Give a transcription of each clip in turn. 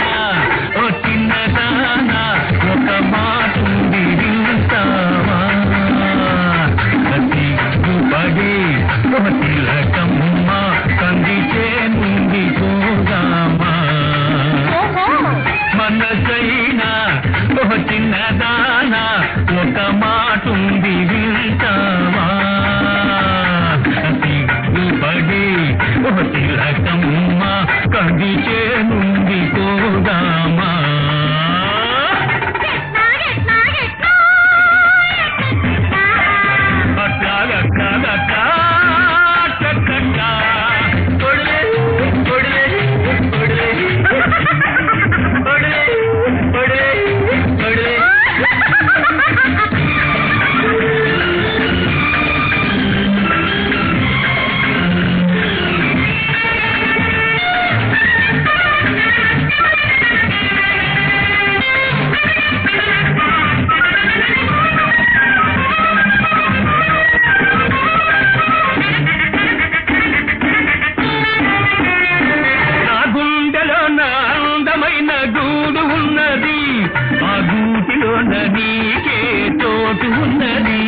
సైనా ఓ చిన్నదానా ఒక మాటుంది వింటావా సిగ్గుపడి ఓ తిలకమ్మ కందిచే నుండి పోదామా మనసైనా ఓ చిన్నదానా ఒక మాటుంది వింటావా సిగ్గుపడి ఓ తిలకమ్మ కందిచే నుండి పోదామా నీకే చోటు ఉన్నది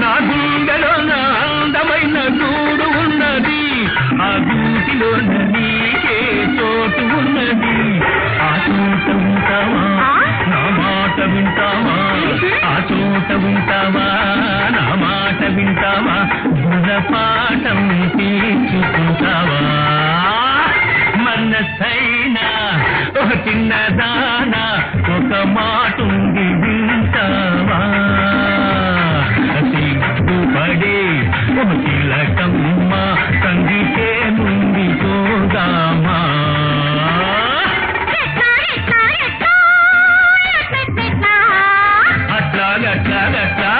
నా గుండెలో నా అందమైన గూడు ఉన్నది ఆ గూటిలో నీకే చోటు ఉన్నది ఆ చోట ఉంటావా నా మాట వింటావా ఆ చోట ఉంటావా నా మాట వింటావా గుణపాఠం తీర్చుకుంటావా మనసైనా ఒక చిన్నదానా ఒక మాటుంది వింటావా సిగ్గుపడి ఓ తిలకమ్మ కందిచే నుండి పోదామా అట్లాగట్లాగట్లా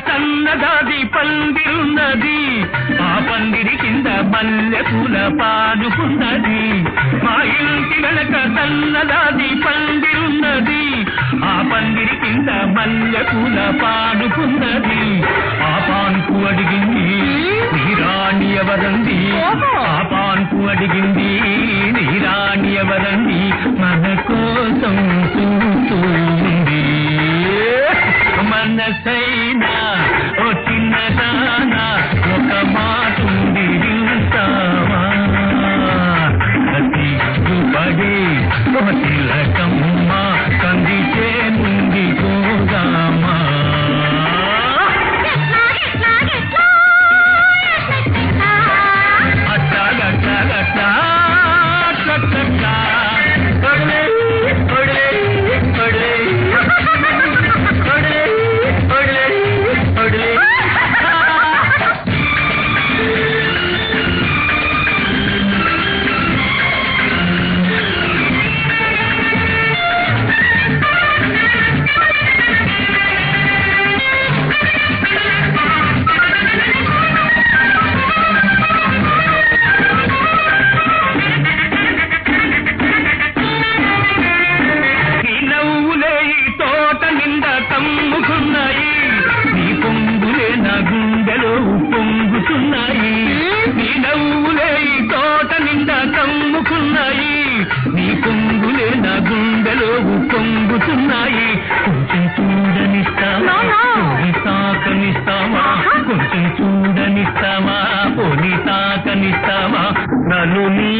సన్నదాది పందిరున్నది ఆ పందిరి కింద మల్లె పూల పాడుకున్నది మా ఇంటి వెనక సన్నదాది పందిరున్నది ఆ పందిరి కింద మల్లె పూల పాడుకున్నది ఆ పాన్పు అడిగింది నీరాణి ఎవరంది ఆ పాన్పు అడిగింది నీరాణి ఎవరంది మన కోసం చూస్తూ ఉంది మనసైనా ఓ చిన్నదానా ఒక మాటుంది వింటావా సిగ్గుపడి ఓ తిలకమ్మ కందిచే నుండి పోదామా అట్లాగట్లాగట్లా నీ పొంగులే నా గుండెలో పొంగుతున్నాయి కొంచెం చూడనిస్తావా పోని తాకనిస్తావా కొంచెం చూడనిస్తావా పోని తాకనిస్తావా నన్ను నీ